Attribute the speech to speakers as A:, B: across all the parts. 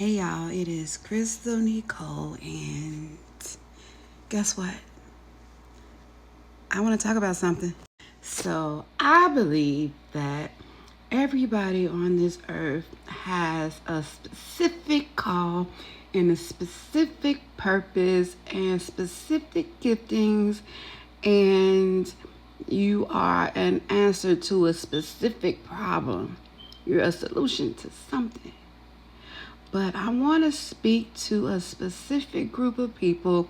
A: Hey y'all, it is Crystal Nicole, and guess what? I want to talk about something. So, I believe that everybody on this earth has a specific call and a specific purpose and specific giftings, and you are an answer to a specific problem. You're a solution to something. But I want to speak to a specific group of people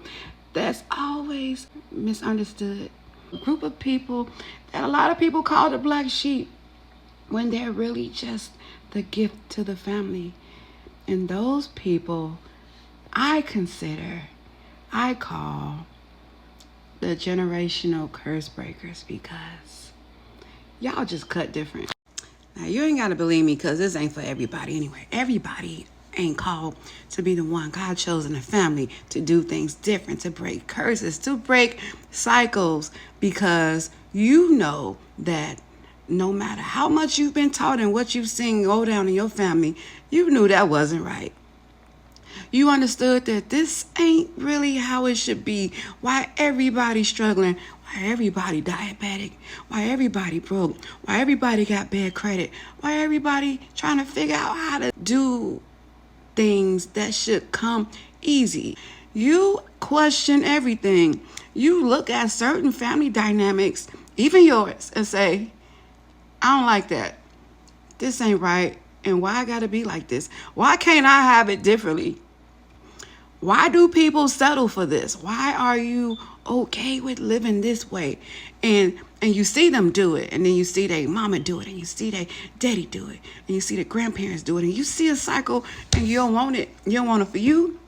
A: that's always misunderstood. A group of people that a lot of people call the black sheep when they're really just the gift to the family. And those people I call the generational curse breakers, because y'all just cut different. Now, you ain't got to believe me, because this ain't for everybody anyway. Everybody ain't called to be the one. God chose in a family to do things different, to break curses, to break cycles, because you know that no matter how much you've been taught and what you've seen go down in your family, you knew that wasn't right. You understood that this ain't really how it should be. Why everybody struggling? Why everybody diabetic? Why everybody broke? Why everybody got bad credit? Why everybody trying to figure out how to do things that should come easy? You question everything. You look at certain family dynamics, even yours, and say, I don't like that. This ain't right. And why I gotta be like this? Why can't I have it differently? Why do people settle for this? Why are you okay with living this way? And you see them do it, and then you see their mama do it, and you see their daddy do it, and you see the grandparents do it, and you see a cycle, and you don't want it. You don't want it for you.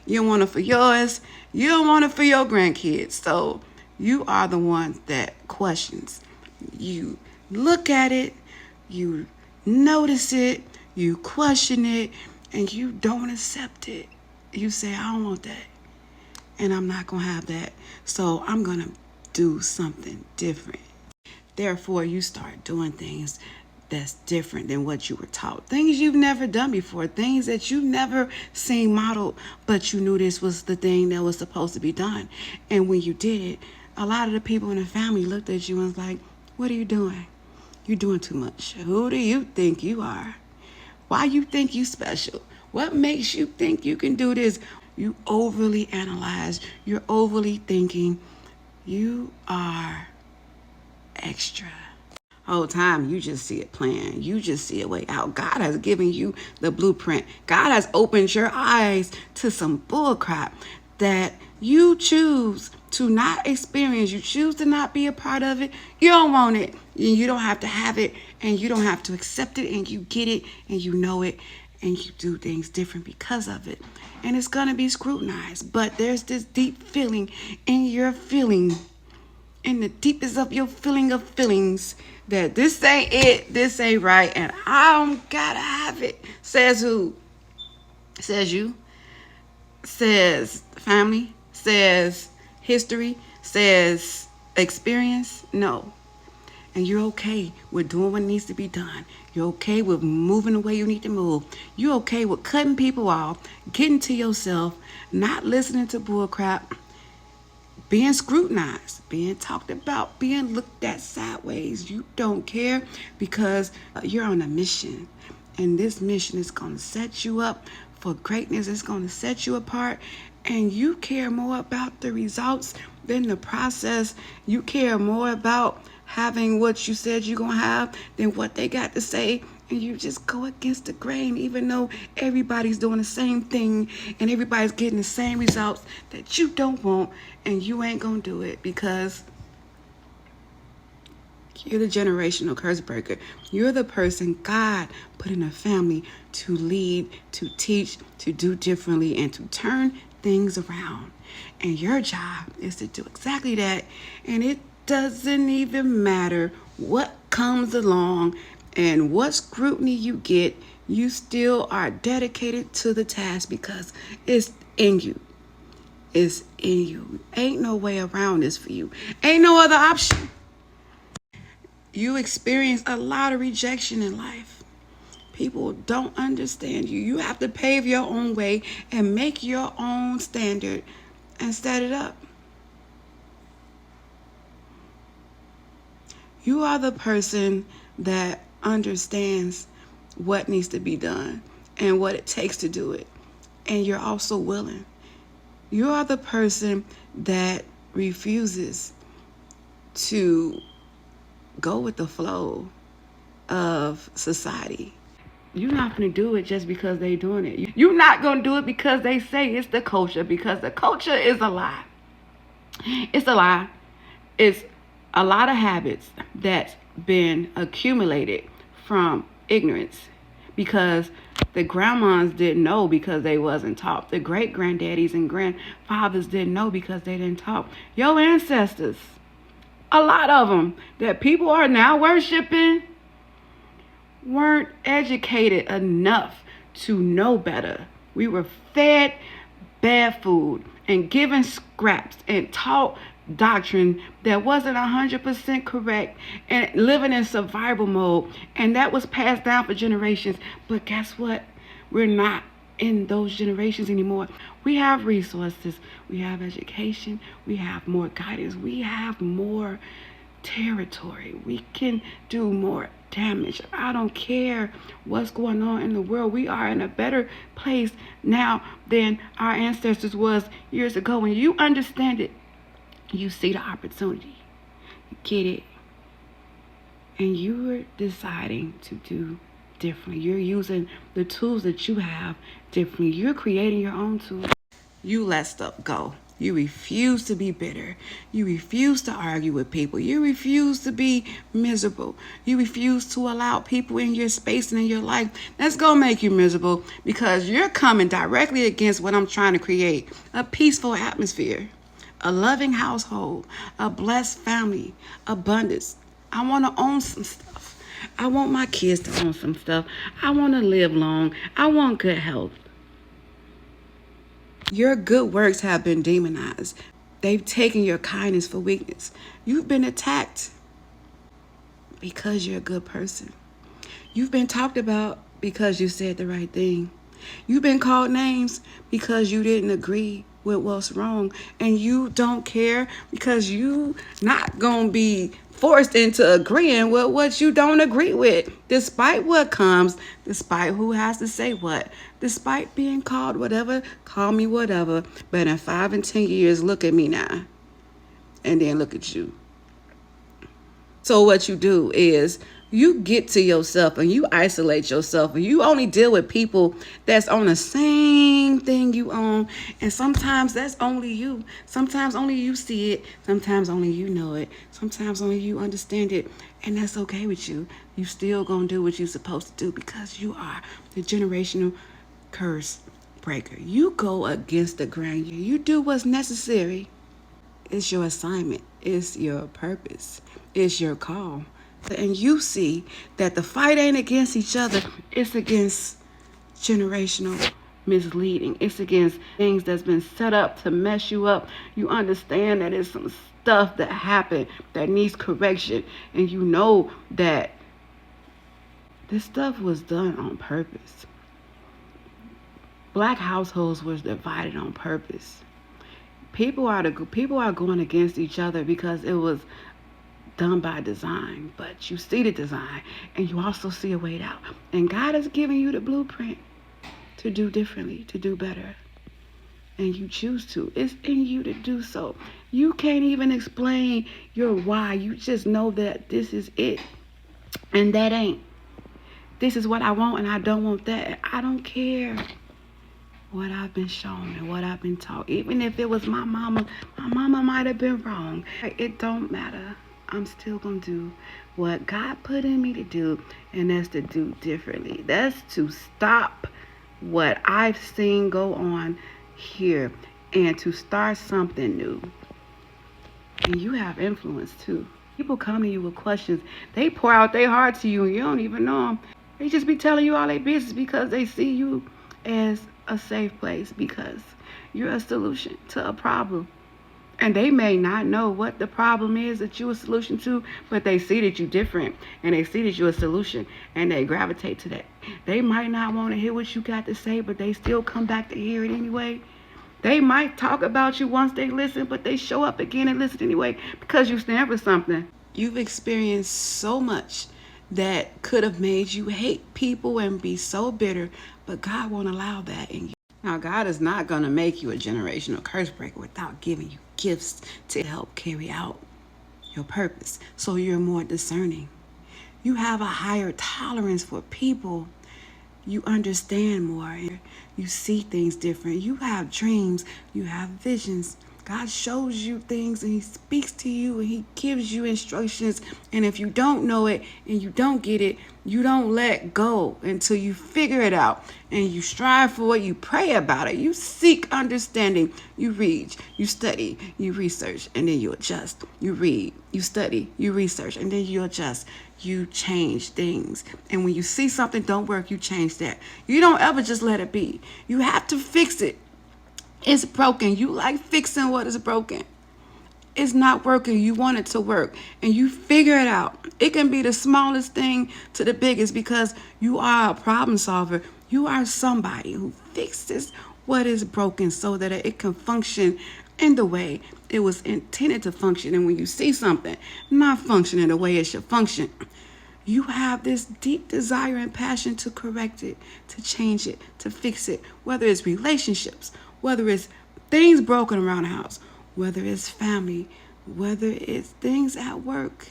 A: You don't want it for yours. You don't want it for your grandkids. So you are the one that questions. You look at it, you notice it, you question it, and you don't accept it. You say, I don't want that, and I'm not going to have that, so I'm going to do something different. Therefore, you start doing things that's different than what you were taught. Things you've never done before, things that you've never seen modeled, but you knew this was the thing that was supposed to be done. And when you did it, a lot of the people in the family looked at you and was like, what are you doing? You're doing too much. Who do you think you are? Why you think you special? What makes you think you can do this? You overly analyze. You're overly thinking. You are extra. Whole time you just see it planned. You just see a way out. God has given you the blueprint. God has opened your eyes to some bullcrap that you choose to not experience. You choose to not be a part of it. You don't want it. You don't have to have it, and you don't have to accept it, and you get it, and you know it, and you do things different because of it. And it's going to be scrutinized. But there's this deep feeling in your feeling, in the deepest of your feeling of feelings, that this ain't it, this ain't right, and I don't gotta have it. Says who? Says you. Says family. Says history. Says experience. No. And you're okay with doing what needs to be done. You're okay with moving the way you need to move. You're okay with cutting people off, getting to yourself, not listening to bullcrap, being scrutinized, being talked about, being looked at sideways. You don't care, because you're on a mission. And this mission is going to set you up for greatness. It's going to set you apart. And you care more about the results than the process. You care more about having what you said you're going to have than what they got to say. And you just go against the grain, even though everybody's doing the same thing and everybody's getting the same results that you don't want, and you ain't going to do it because you're the generational curse breaker. You're the person God put in a family to lead, to teach, to do differently, and to turn things around. And your job is to do exactly that. And it doesn't even matter what comes along and what scrutiny you get. You still are dedicated to the task because it's in you. It's in you. Ain't no way around this for you. Ain't no other option. You experience a lot of rejection in life. People don't understand you. You have to pave your own way and make your own standard and set it up. You are the person that understands what needs to be done and what it takes to do it. And you're also willing. You are the person that refuses to go with the flow of society. You're not going to do it just because they're doing it. You're not going to do it because they say it's the culture, because the culture is a lie. It's a lie. It's a lot of habits that's been accumulated from ignorance, because the grandmas didn't know because they wasn't taught. The great granddaddies and grandfathers didn't know because they didn't talk. Your ancestors, a lot of them that people are now worshiping, weren't educated enough to know better. We were fed bad food and given scraps and taught doctrine that wasn't 100% correct and living in survival mode, and that was passed down for generations. But guess what? We're not in those generations anymore. We have resources, we have education, we have more guidance, we have more territory, we can do more damage. I don't care what's going on in the world. We are in a better place now than our ancestors was years ago. When you understand it, you see the opportunity, you get it, and you're deciding to do differently. You're using the tools that you have differently. You're creating your own tools. You let stuff go. You refuse to be bitter. You refuse to argue with people. You refuse to be miserable. You refuse to allow people in your space and in your life that's going to make you miserable, because you're coming directly against what I'm trying to create: a peaceful atmosphere, a loving household, a blessed family, abundance. I want to own some stuff. I want my kids to own some stuff. I want to live long. I want good health. Your good works have been demonized. They've taken your kindness for weakness. You've been attacked because you're a good person. You've been talked about because you said the right thing. You've been called names because you didn't agree with what's wrong, and you don't care because you not gonna be forced into agreeing with what you don't agree with, despite what comes, despite who has to say what, despite being called whatever. Call me whatever, but in 5 and 10 years, look at me now, and then look at you. So what you do is you get to yourself and you isolate yourself, and you only deal with people that's on the same thing you own. And sometimes that's only you. Sometimes only you see it. Sometimes only you know it. Sometimes only you understand it. And that's okay with you. You still gonna do what you're supposed to do, because you are the generational curse breaker. You go against the grain. You do what's necessary. It's your assignment. It's your purpose. It's your call. And you see that the fight ain't against each other. It's against generational misleading. It's against things that's been set up to mess you up. You understand that it's some stuff that happened that needs correction. And you know that this stuff was done on purpose. Black households was divided on purpose. People are going against each other because it was done by design, but you see the design and you also see a way out. And God has given you the blueprint to do differently, to do better. And you choose to. It's in you to do so. You can't even explain your why. You just know that this is it and that ain't. This is what I want and I don't want that. I don't care what I've been shown and what I've been taught. Even if it was my mama might have been wrong. It don't matter. I'm still going to do what God put in me to do, and that's to do differently. That's to stop what I've seen go on here and to start something new. And you have influence too. People come to you with questions. They pour out their heart to you and you don't even know them. They just be telling you all their business because they see you as a safe place, because you're a solution to a problem. And they may not know what the problem is that you're a solution to, but they see that you're different and they see that you're a solution and they gravitate to that. They might not want to hear what you got to say, but they still come back to hear it anyway. They might talk about you once they listen, but they show up again and listen anyway because you stand for something. You've experienced so much that could have made you hate people and be so bitter, but God won't allow that in you. Now, God is not going to make you a generational curse breaker without giving you gifts to help carry out your purpose. So you're more discerning. You have a higher tolerance for people. You understand more. You see things different. You have dreams. You have visions. God shows you things and he speaks to you and he gives you instructions. And if you don't know it and you don't get it, you don't let go until you figure it out and you strive for it. You pray about it. You seek understanding. You read, you study, you research, and then you adjust. You read, you study, you research, and then you adjust. You change things. And when you see something don't work, you change that. You don't ever just let it be. You have to fix it. It's broken. You like fixing what is broken. It's not working. You want it to work. And you figure it out. It can be the smallest thing to the biggest because you are a problem solver. You are somebody who fixes what is broken so that it can function in the way it was intended to function. And when you see something not functioning the way it should function, you have this deep desire and passion to correct it, to change it, to fix it, whether it's relationships, whether it's things broken around the house, whether it's family, whether it's things at work.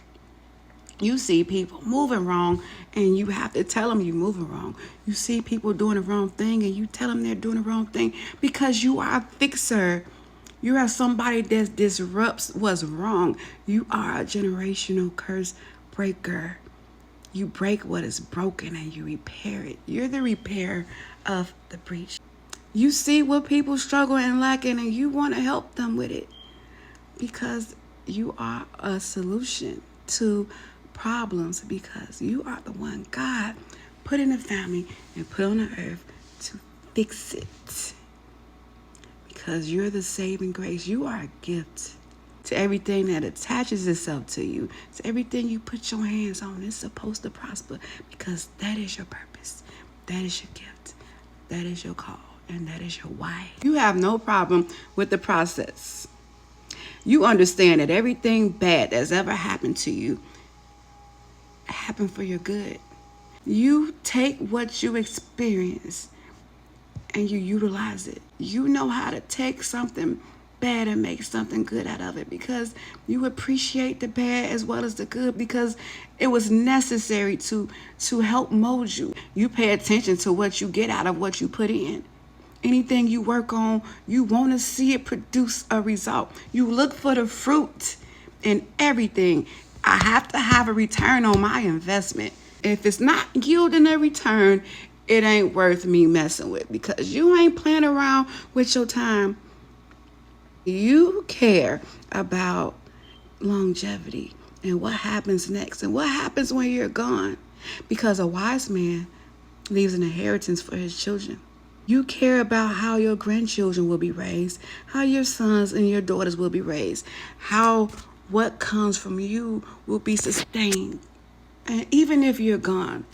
A: You see people moving wrong and you have to tell them you're moving wrong. You see people doing the wrong thing and you tell them they're doing the wrong thing because you are a fixer. You are somebody that disrupts what's wrong. You are a generational curse breaker. You break what is broken and you repair it. You're the repair of the breach. You see what people struggle and lacking and you want to help them with it because you are a solution to problems because you are the one God put in the family and put on the earth to fix it because you're the saving grace. You are a gift to everything that attaches itself to you, to everything you put your hands on. It's supposed to prosper because that is your purpose. That is your gift. That is your call. And that is your why. You have no problem with the process. You understand that everything bad that's ever happened to you happened for your good. You take what you experience and you utilize it. You know how to take something bad and make something good out of it because you appreciate the bad as well as the good because it was necessary to help mold you. You pay attention to what you get out of what you put in. Anything you work on, you want to see it produce a result. You look for the fruit in everything. I have to have a return on my investment. If it's not yielding a return, it ain't worth me messing with because you ain't playing around with your time. You care about longevity and what happens next and what happens when you're gone because a wise man leaves an inheritance for his children. You care about how your grandchildren will be raised, how your sons and your daughters will be raised, how what comes from you will be sustained. And even if you're gone,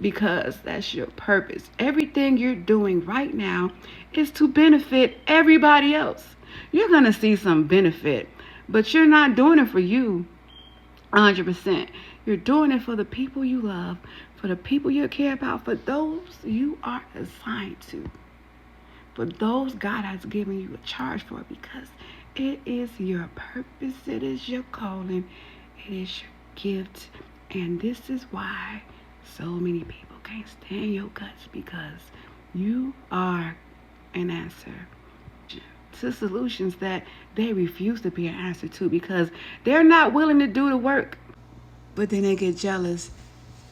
A: because that's your purpose. Everything you're doing right now is to benefit everybody else. You're going to see some benefit, but you're not doing it for you 100%. You're doing it for the people you love, for the people you care about, for those you are assigned to, for those God has given you a charge for because it is your purpose, it is your calling, it is your gift. And this is why so many people can't stand your guts because you are an answer to solutions that they refuse to be an answer to because they're not willing to do the work. But then they get jealous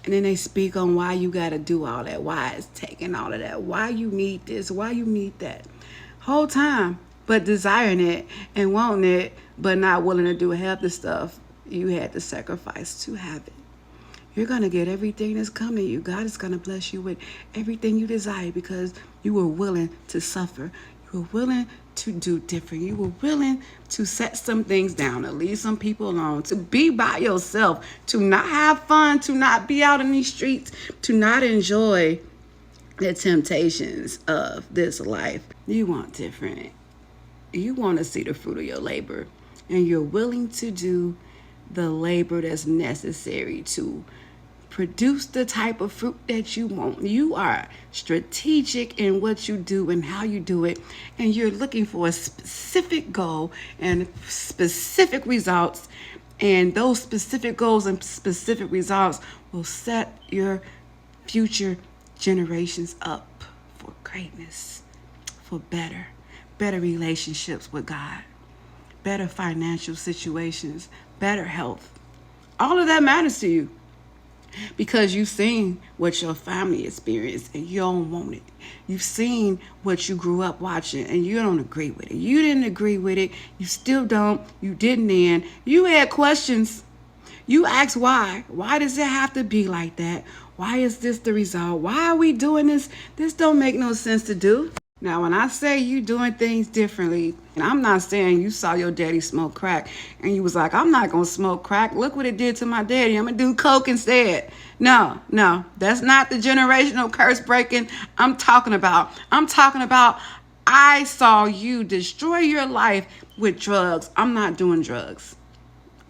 A: and then they speak on why you got to do all that, why it's taking all of that, why you need this, why you need that. Whole time, but desiring it and wanting it, but not willing to do half the stuff you had to sacrifice to have it. You're going to get everything that's coming to you. God is going to bless you with everything you desire because you were willing to suffer. You were willing to do different. You were willing to set some things down, to leave some people alone, to be by yourself, to not have fun, to not be out in these streets, to not enjoy the temptations of this life. You want different. You want to see the fruit of your labor, and you're willing to do the labor that's necessary to produce the type of fruit that you want. You are strategic in what you do and how you do it, and you're looking for a specific goal and specific results, and those specific goals and specific results will set your future generations up for greatness, for better relationships with God, better financial situations, better health. All of that matters to you because you've seen what your family experienced and you don't want it. You've seen what you grew up watching and you don't agree with it. You didn't agree with it. You still don't. You didn't then. You had questions. You asked why. Why does it have to be like that? Why is this the result? Why are we doing this? This don't make no sense to do. Now, when I say you doing things differently, and I'm not saying you saw your daddy smoke crack and you was like, I'm not going to smoke crack. Look what it did to my daddy. I'm going to do coke instead. No, that's not the generational curse breaking I'm talking about. I saw you destroy your life with drugs. I'm not doing drugs.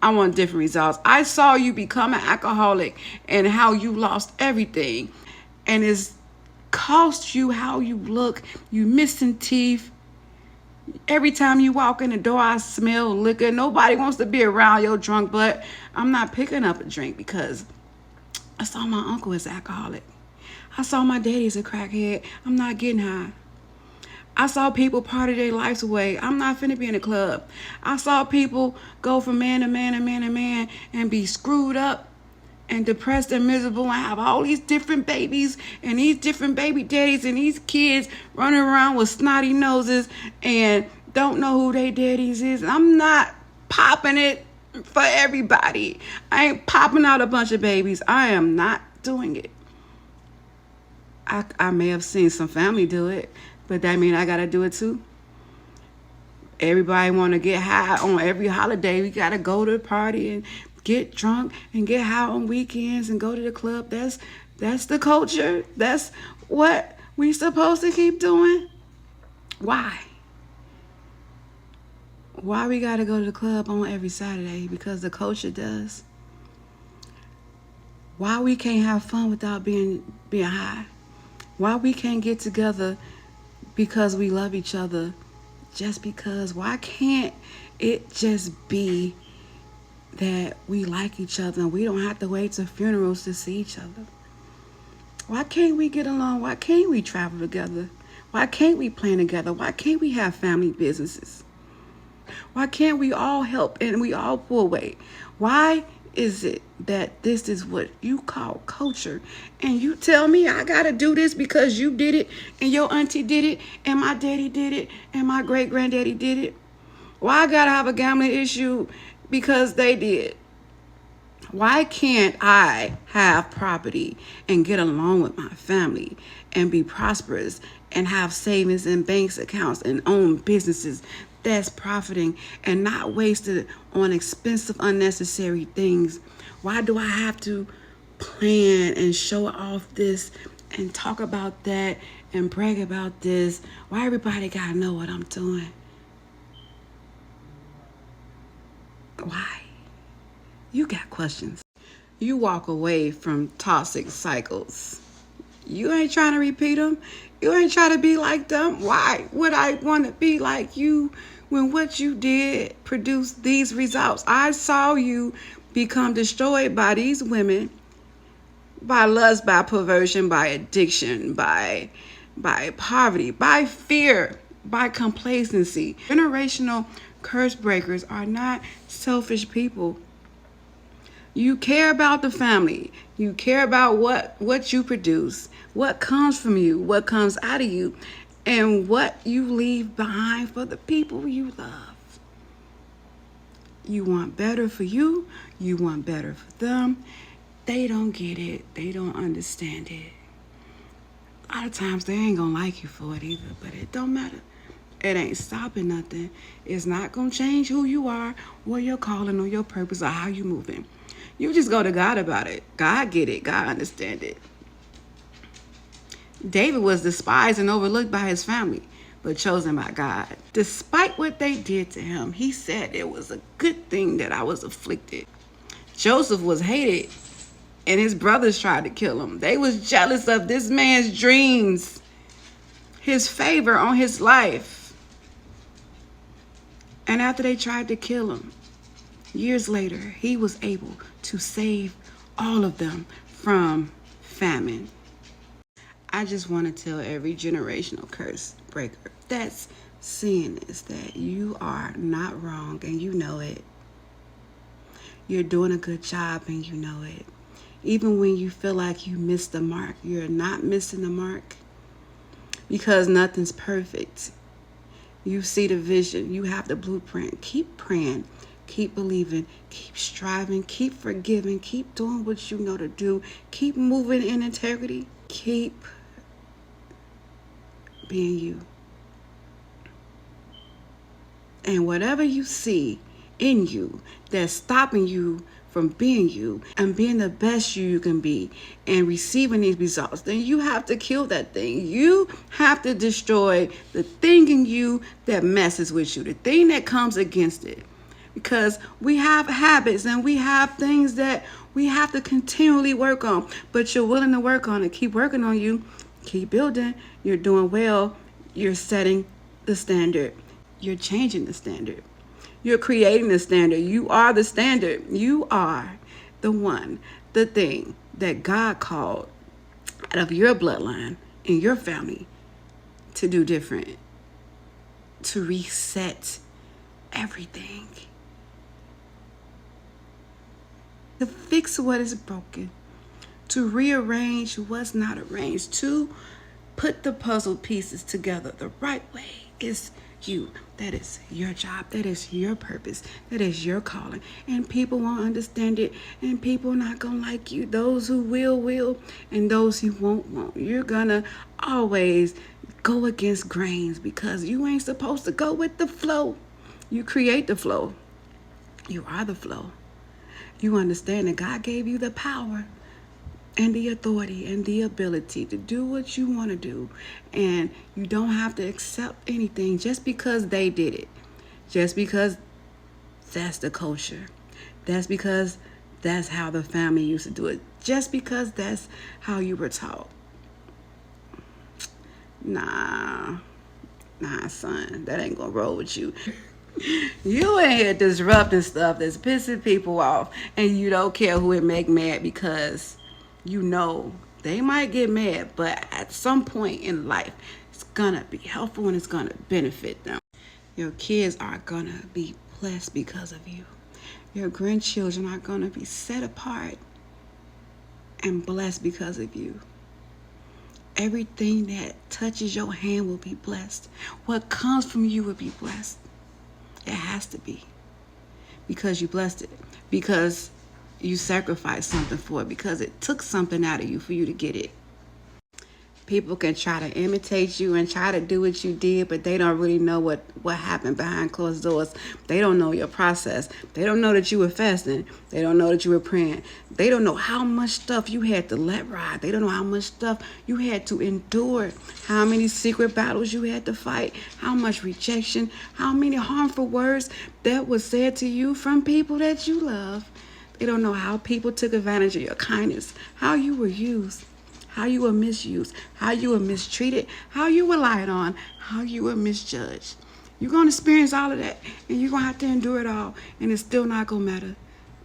A: I want different results. I saw you become an alcoholic and how you lost everything. And it's cost you how you look. You missing teeth. Every time you walk in the door, I smell liquor. Nobody wants to be around your drunk butt. I'm not picking up a drink because I saw my uncle as an alcoholic. I saw my daddy as a crackhead. I'm not getting high. I saw people party their lives away. I'm not finna be in a club. I saw people go from man to man and man to man and be screwed up and depressed and miserable and have all these different babies and these different baby daddies and these kids running around with snotty noses and don't know who their daddies is. I'm not popping it for everybody. I ain't popping out a bunch of babies. I am not doing it. I may have seen some family do it, but that mean I gotta do it too. Everybody want to get high on every holiday. We gotta go to the party and get drunk and get high on weekends and go to the club. That's the culture. That's what we supposed to keep doing. Why? Why we gotta go to the club on every Saturday? Because the culture does. Why we can't have fun without being high? Why we can't get together because we love each other just because? Why can't it just be that we like each other and we don't have to wait to funerals to see each other? Why can't we get along? Why can't we travel together? Why can't we plan together? Why can't we have family businesses? Why can't we all help and we all pull weight? Why is it that this is what you call culture and you tell me I gotta do this because you did it and your auntie did it and my daddy did it and my great granddaddy did it? Why I gotta have a gambling issue because they did? Why can't I have property and get along with my family and be prosperous and have savings and banks accounts and own businesses that's profiting and not wasted on expensive, unnecessary things? Why do I have to plan and show off this and talk about that and brag about this? Why everybody gotta know what I'm doing? Why? You got questions. You walk away from toxic cycles. You ain't trying to repeat them. You ain't trying to be like them. Why would I want to be like you when what you did produced these results? I saw you become destroyed by these women, by lust, by perversion, by addiction, by poverty, by fear, by complacency. Generational curse breakers are not selfish people. You care about the family. You care about what you produce, what comes from you, what comes out of you, and what you leave behind for the people you love. You want better for you. You want better for them. They don't get it. They don't understand it. A lot of times they ain't gonna like you for it either, but it don't matter It ain't stopping nothing. It's not going to change who you are or your calling or your purpose or how you moving. You just go to God about it. God get it. God understand it. David was despised and overlooked by his family, but chosen by God. Despite what they did to him, he said it was a good thing that I was afflicted. Joseph was hated, and his brothers tried to kill him. They was jealous of this man's dreams, his favor on his life. And after they tried to kill him, years later, he was able to save all of them from famine. I just want to tell every generational curse breaker that's seeing this that you are not wrong and you know it. You're doing a good job and you know it. Even when you feel like you missed the mark, you're not missing the mark because nothing's perfect. You see the vision. You have the blueprint. Keep praying. Keep believing. Keep striving. Keep forgiving. Keep doing what you know to do. Keep moving in integrity. Keep being you. And whatever you see in you that's stopping you from being you and being the best you can be and receiving these results, then you have to kill that thing. You have to destroy the thing in you that messes with you, the thing that comes against it. Because we have habits and we have things that we have to continually work on, but you're willing to work on it. Keep working on you. Keep building. You're doing well. You're setting the standard. You're changing the standard. You're creating the standard. You are the standard. You are the one, the thing that God called out of your bloodline and your family to do different, to reset everything, to fix what is broken, to rearrange what's not arranged, to put the puzzle pieces together the right way. Is you. That is your job. That is your purpose. That is your calling. And people won't understand it. And people not going to like you. Those who will. And those who won't. You're going to always go against grains because you ain't supposed to go with the flow. You create the flow. You are the flow. You understand that God gave you the power and the authority and the ability to do what you want to do. And you don't have to accept anything just because they did it. Just because that's the culture. That's because that's how the family used to do it. Just because that's how you were taught. Nah, son. That ain't gonna roll with you. You in here disrupting stuff that's pissing people off. And you don't care who it make mad because you know they might get mad, but at some point in life, it's gonna be helpful and it's gonna benefit them. Your kids are gonna be blessed because of you. Your grandchildren are gonna be set apart and blessed because of you. Everything that touches your hand will be blessed. What comes from you will be blessed. It has to be. Because you blessed it. Because you sacrificed something for it, because it took something out of you for you to get it. People can try to imitate you and try to do what you did, but they don't really know what happened behind closed doors. They don't know your process. They don't know that you were fasting. They don't know that you were praying. They don't know how much stuff you had to let ride. They don't know how much stuff you had to endure, how many secret battles you had to fight, how much rejection, how many harmful words that was said to you from people that you love. They don't know how people took advantage of your kindness, how you were used, how you were misused, how you were mistreated, how you were lied on, how you were misjudged. You're going to experience all of that, and you're going to have to endure it all, and it's still not going to matter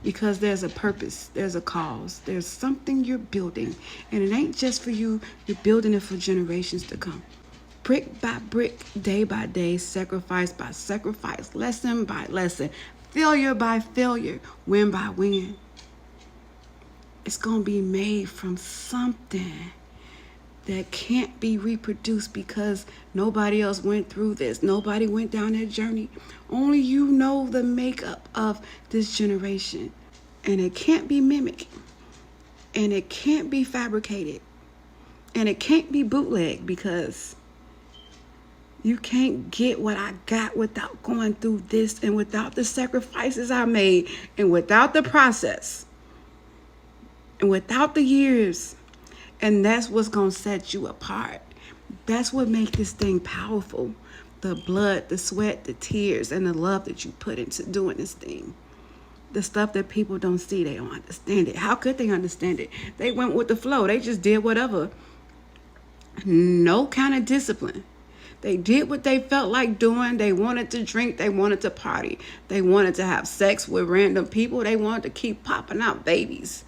A: because there's a purpose, there's a cause, there's something you're building, and it ain't just for you, you're building it for generations to come. Brick by brick, day by day, sacrifice by sacrifice, lesson by lesson, failure by failure, win by win. It's going to be made from something that can't be reproduced because nobody else went through this. Nobody went down that journey. Only you know the makeup of this generation. And it can't be mimicked. And it can't be fabricated. And it can't be bootlegged because You can't get what I got without going through this and without the sacrifices I made and without the process and without the years. And that's what's going to set you apart. That's what makes this thing powerful. The blood, the sweat, the tears, and the love that you put into doing this thing. The stuff that people don't see, they don't understand it. How could they understand it? They went with the flow. They just did whatever. No kind of discipline. They did what they felt like doing. They wanted to drink. They wanted to party. They wanted to have sex with random people. They wanted to keep popping out babies.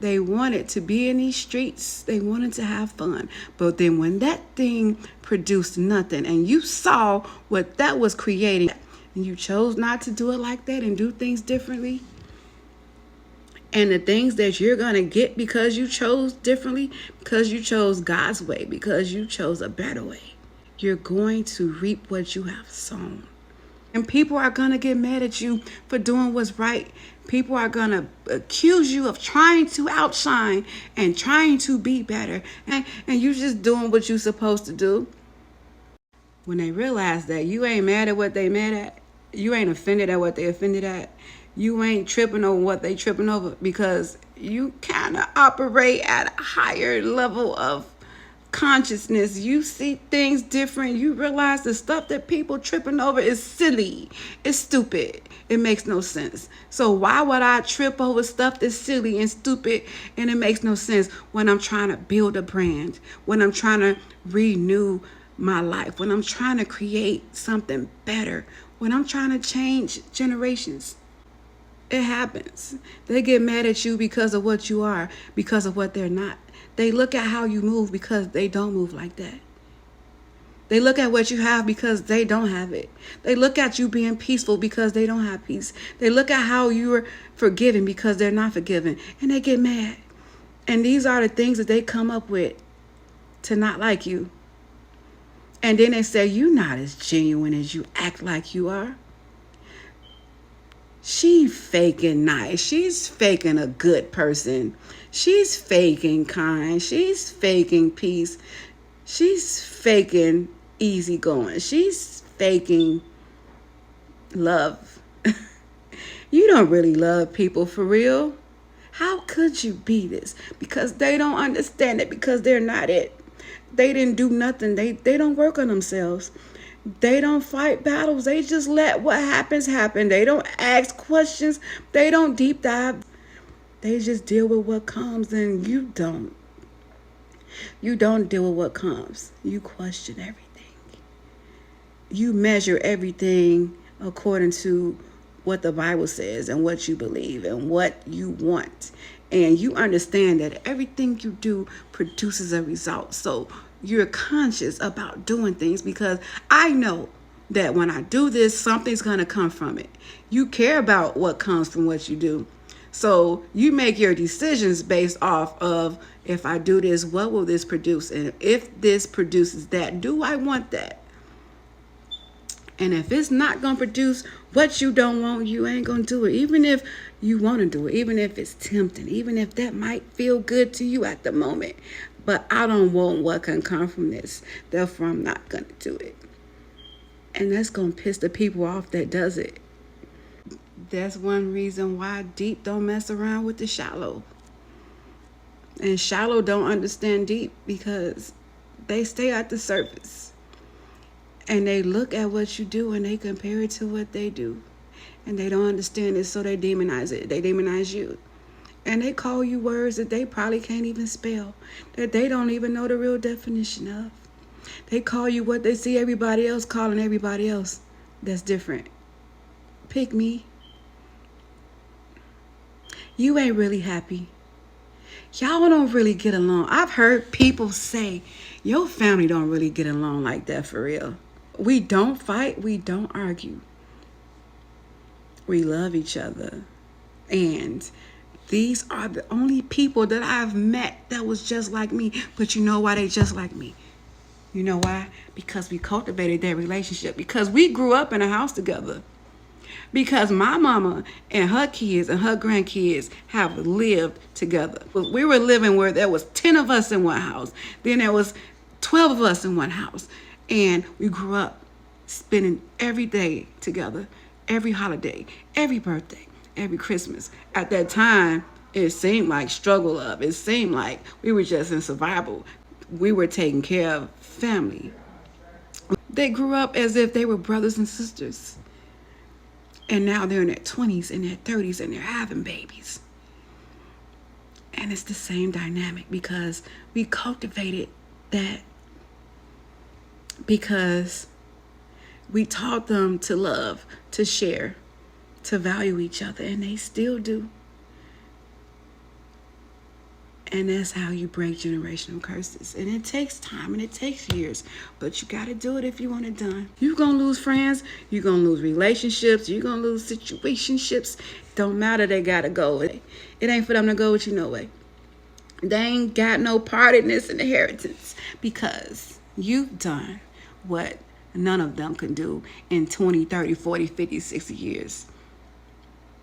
A: They wanted to be in these streets. They wanted to have fun. But then when that thing produced nothing and you saw what that was creating and you chose not to do it like that and do things differently, and the things that you're going to get because you chose differently, because you chose God's way, because you chose a better way, you're going to reap what you have sown. And people are going to get mad at you for doing what's right. People are going to accuse you of trying to outshine and trying to be better. And you just doing what you're supposed to do. When they realize that you ain't mad at what they mad at, you ain't offended at what they offended at, you ain't tripping over what they tripping over, because you kind of operate at a higher level of consciousness. You see things different. You realize the stuff that people tripping over is silly. It's stupid. It makes no sense. So why would I trip over stuff that's silly and stupid and it makes no sense when I'm trying to build a brand, when I'm trying to renew my life, when I'm trying to create something better, when I'm trying to change generations? It happens. They get mad at you because of what you are, because of what they're not. They look at how you move because they don't move like that. They look at what you have because they don't have it. They look at you being peaceful because they don't have peace. They look at how you're forgiven because they're not forgiven. And they get mad. And these are the things that they come up with to not like you. And then they say, you're not as genuine as you act like you are. She faking nice. She's faking a good person. She's faking kind. She's faking peace. She's faking easygoing. She's faking love. You don't really love people for real. How could you be this? Because they don't understand it, because they're not it. They didn't do nothing. They don't work on themselves. They don't fight battles. They just let what happens happen. They don't ask questions. They don't deep dive. They just deal with what comes, and you don't. You don't deal with what comes. You question everything. You measure everything according to what the Bible says and what you believe and what you want. And you understand that everything you do produces a result. So you're conscious about doing things, because I know that when I do this, something's going to come from it. You care about what comes from what you do. So you make your decisions based off of, if I do this, what will this produce? And if this produces that, do I want that? And if it's not going to produce what you don't want, you ain't going to do it. Even if you want to do it, even if it's tempting, even if that might feel good to you at the moment. But I don't want what can come from this. Therefore, I'm not going to do it. And that's going to piss the people off that does it. That's one reason why deep don't mess around with the shallow. And shallow don't understand deep, because they stay at the surface. And they look at what you do and they compare it to what they do. And they don't understand it, so they demonize it. They demonize you. And they call you words that they probably can't even spell, that they don't even know the real definition of. They call you what they see everybody else calling everybody else that's different. Pick me. You ain't really happy. Y'all don't really get along. I've heard people say, your family don't really get along like that for real. We don't fight. We don't argue. We love each other. And these are the only people that I've met that was just like me. But you know why they just like me? You know why? Because we cultivated that relationship. Because we grew up in a house together. Because my mama and her kids and her grandkids have lived together. We were living where there was 10 of us in one house. Then there was 12 of us in one house. And we grew up spending every day together, every holiday, every birthday, every Christmas. At that time, it seemed like struggle up. It seemed like we were just in survival. We were taking care of family. They grew up as if they were brothers and sisters. And now they're in their 20s and their 30s and they're having babies. And it's the same dynamic because we cultivated that because we taught them to love, to share, to value each other, and they still do. And that's how you break generational curses. And it takes time and it takes years, but you got to do it if you want it done. You're going to lose friends. You're going to lose relationships. You're going to lose situationships. Don't matter. They got to go. It ain't for them to go with you no way. They ain't got no part in this inheritance because you've done what none of them can do in 20, 30, 40, 50, 60 years.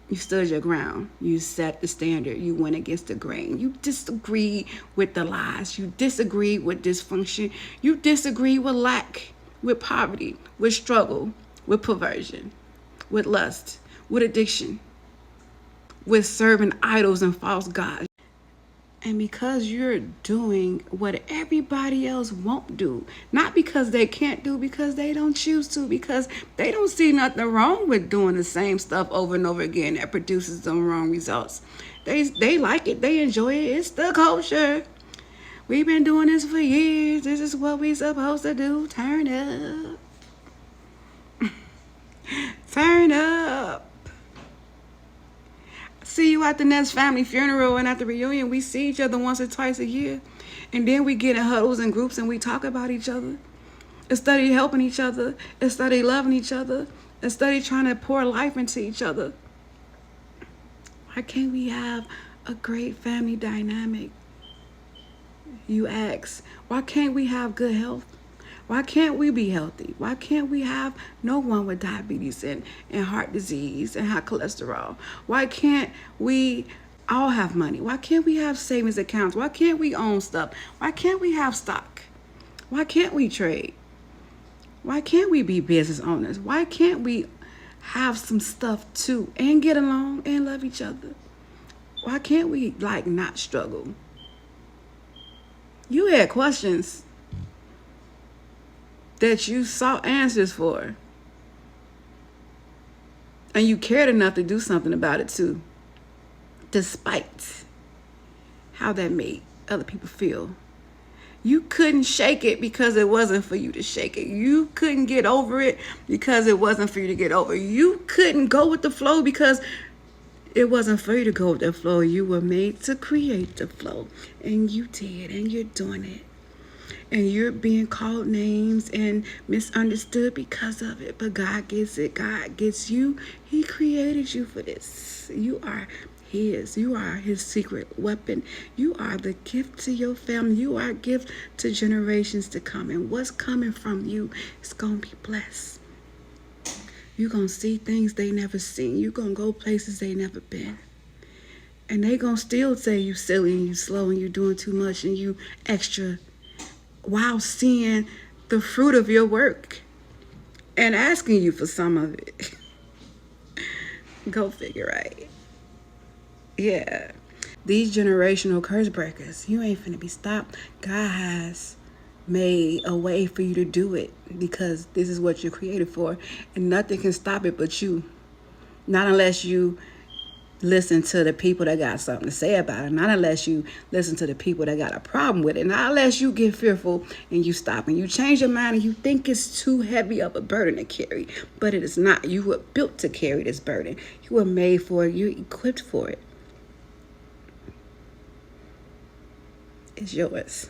A: You stood your ground. You set the standard. You went against the grain. You disagreed with the lies. You disagreed with dysfunction. You disagreed with lack, with poverty, with struggle, with perversion, with lust, with addiction, with serving idols and false gods. And because you're doing what everybody else won't do, not because they can't do, because they don't choose to, because they don't see nothing wrong with doing the same stuff over and over again that produces them wrong results. They like it. They enjoy it. It's the culture. We've been doing this for years. This is what we supposed to do. Turn up. Turn up. See you at the next family funeral and at the reunion. We see each other once or twice a year. And then we get in huddles and groups and we talk about each other. Instead of helping each other. Instead of loving each other. Instead of trying to pour life into each other. Why can't we have a great family dynamic? You ask. Why can't we have good health? Why can't we be healthy? Why can't we have no one with diabetes and heart disease and high cholesterol? Why can't we all have money? Why can't we have savings accounts? Why can't we own stuff? Why can't we have stock? Why can't we trade? Why can't we be business owners? Why can't we have some stuff too and get along and love each other? Why can't we not struggle? You had questions that you sought answers for. And you cared enough to do something about it too. Despite how that made other people feel. You couldn't shake it because it wasn't for you to shake it. You couldn't get over it because it wasn't for you to get over. You couldn't go with the flow because it wasn't for you to go with the flow. You were made to create the flow. And you did. And you're doing it. And you're being called names and misunderstood because of it. But God gets it. God gets you. He created you for this. You are His. You are His secret weapon. You are the gift to your family. You are a gift to generations to come. And what's coming from you is going to be blessed. You're going to see things they never seen. You're going to go places they never been. And they going to still say you silly and you slow and you doing too much and you extra, while seeing the fruit of your work and asking you for some of it. Go figure, right? Yeah. These generational curse breakers, you ain't finna be stopped. God has made a way for you to do it because this is what you're created for. And nothing can stop it but you. Not unless you listen to the people that got something to say about it. Not unless you listen to the people that got a problem with it. Not unless you get fearful and you stop and you change your mind and you think it's too heavy of a burden to carry. But it is not. You were built to carry this burden. You were made for it. You're equipped for it. It's yours.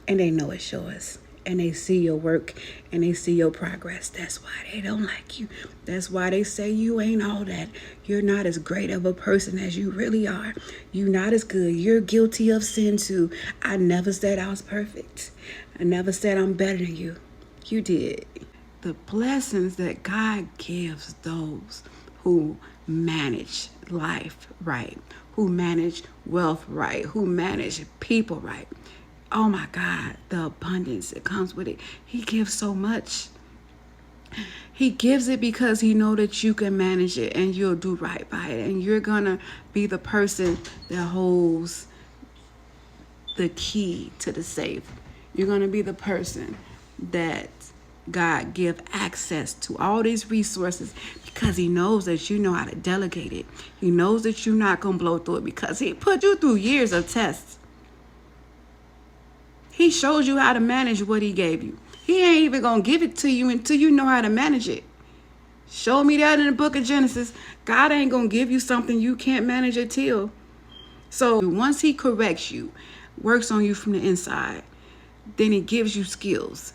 A: And they know it's yours. And they see your work and they see your progress. That's why they don't like you. That's why they say you ain't all that. You're not as great of a person as you really are. You're not as good. You're guilty of sin too. I never said I was perfect. I never said I'm better than you. You did. The blessings that God gives those who manage life right, who manage wealth right, who manage people right. Oh my God, the abundance that comes with it. He gives so much. He gives it because he know that you can manage it and you'll do right by it. And you're going to be the person that holds the key to the safe. You're going to be the person that God give access to all these resources because he knows that you know how to delegate it. He knows that you're not going to blow through it because he put you through years of tests. He shows you how to manage what he gave you. He ain't even going to give it to you until you know how to manage it. Show me that in the book of Genesis. God ain't going to give you something you can't manage until. So once he corrects you, works on you from the inside, then he gives you skills.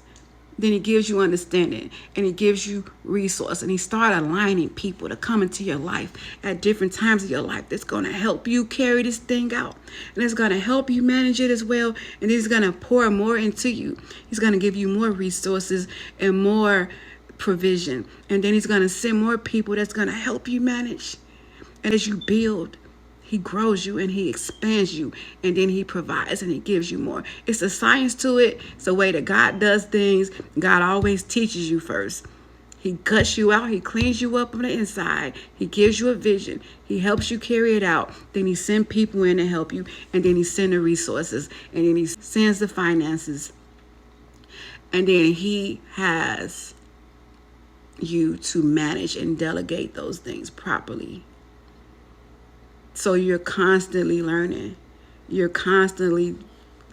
A: Then he gives you understanding and he gives you resource, and he start aligning people to come into your life at different times of your life that's going to help you carry this thing out, and it's going to help you manage it as well. And he's going to pour more into you. He's going to give you more resources and more provision, and then he's going to send more people that's going to help you manage. And as you build, he grows you and he expands you, and then he provides and he gives you more. It's a science to it. It's the way that God does things. God always teaches you first. He guts you out. He cleans you up on the inside. He gives you a vision. He helps you carry it out. Then he sends people in to help you, and then he sends the resources, and then he sends the finances, and then he has you to manage and delegate those things properly. So you're constantly learning. You're constantly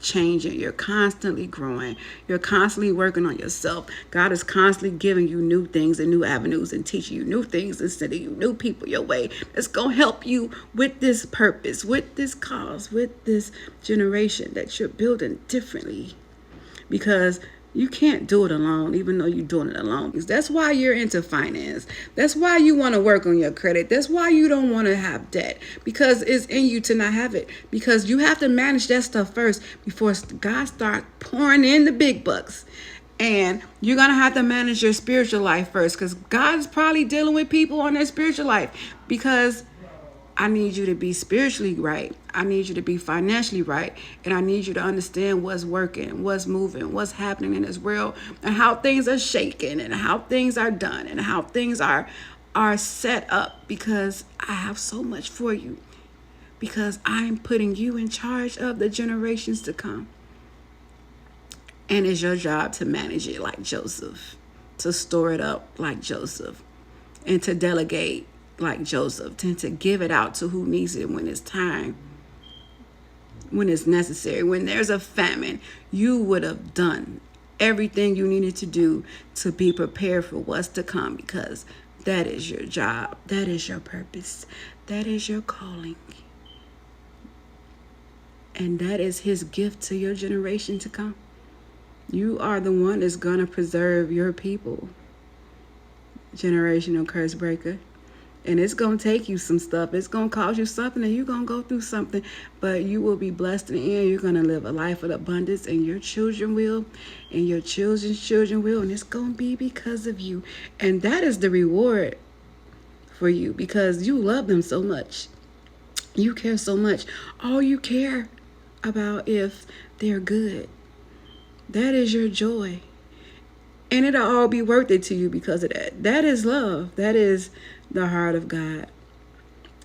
A: changing. You're constantly growing. You're constantly working on yourself. God is constantly giving you new things and new avenues and teaching you new things and sending you new people your way. That's going to help you with this purpose, with this cause, with this generation that you're building differently. Because you can't do it alone, even though you're doing it alone. That's why you're into finance. That's why you want to work on your credit. That's why you don't want to have debt, because it's in you to not have it. Because you have to manage that stuff first before God starts pouring in the big bucks. And you're going to have to manage your spiritual life first, because God's probably dealing with people on their spiritual life. Because I need you to be spiritually right. I need you to be financially right. And I need you to understand what's working, what's moving, what's happening in this world, and how things are shaking, and how things are done, and how things are set up. Because I have so much for you. Because I'm putting you in charge of the generations to come. And it's your job to manage it like Joseph, to store it up like Joseph, and to delegate like Joseph, and to give it out to who needs it when it's time, when it's necessary. When there's a famine, you would have done everything you needed to do to be prepared for what's to come, because that is your job. That is your purpose. That is your calling. And that is his gift to your generation to come. You are the one that's going to preserve your people. Generational curse breaker. And it's going to take you some stuff. It's going to cost you something, and you're going to go through something. But you will be blessed in the end. You're going to live a life of abundance, and your children will, and your children's children will. And it's going to be because of you. And that is the reward for you, because you love them so much. You care so much. All you care about if they're good. That is your joy. And it'll all be worth it to you because of that. That is love. That is the heart of God.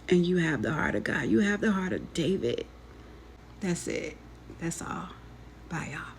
A: And you have the heart of God. You have the heart of David. That's it. That's all. Bye, y'all.